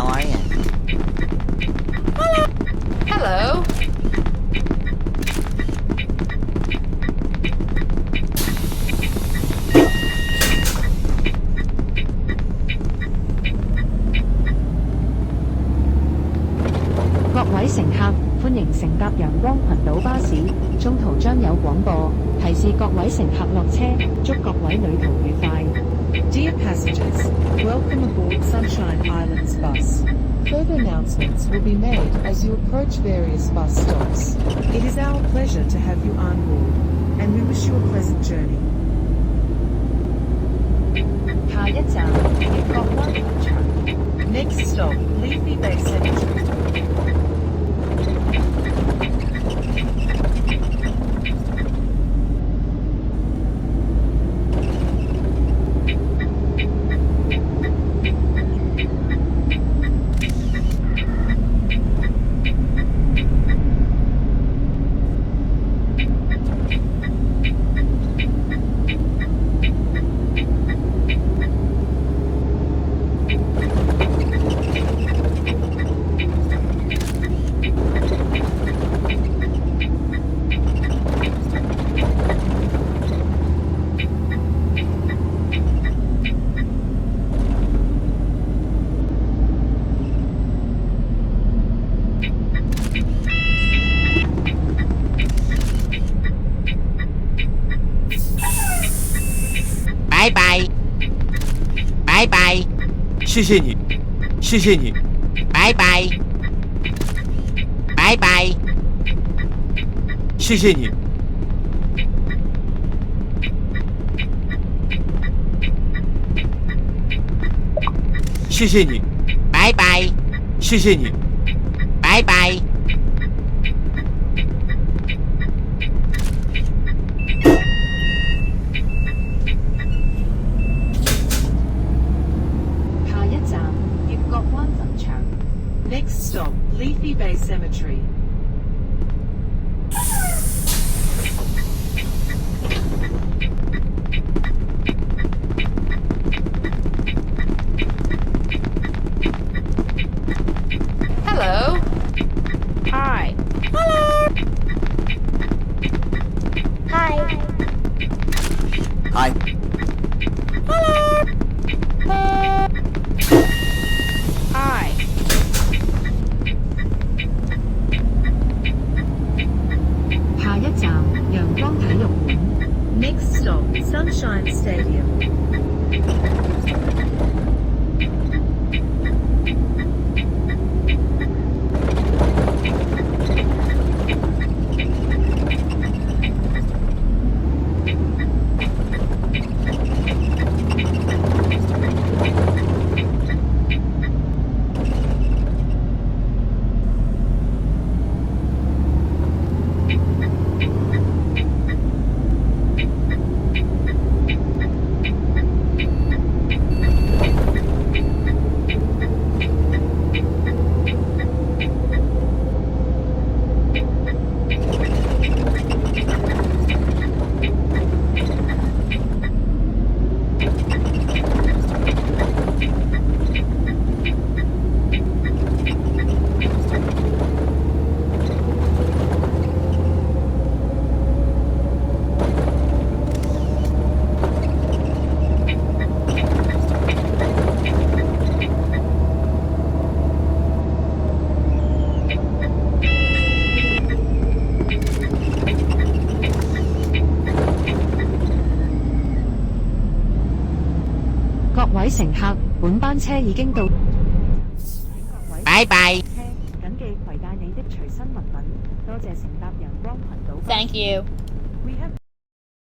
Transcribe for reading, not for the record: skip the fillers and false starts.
how are you? Hello.各位乘客，歡迎乘搭陽光群島巴士，中途將有廣播，提示各位乘客落車，祝各位旅途愉快。Dear passengers, welcome aboard Sunshine Islands bus. Further announcements will be made as you approach various bus stops. It is our pleasure to have you on board, and we wish you a pleasant journey. 下一站，月角灣墳場。Next stop, Leafy Bay Cemetery. Bye bye. Bye bye. 谢谢你，谢谢你。Bye bye. Bye bye. 谢谢你。谢谢你。Bye bye. 谢谢你。Bye bye. 下一站，月角灣墳場。Next stop, Leafy Bay Cemetery. Hello. Hi. Hi. Hi. Hi. 下一站，陽光體育館。Next stop, Sunshine Stadium.各位乘客，本班車已經到。 Bye bye. 緊記攜帶你的隨身物品。多謝乘搭陽光群島。Thank you. We have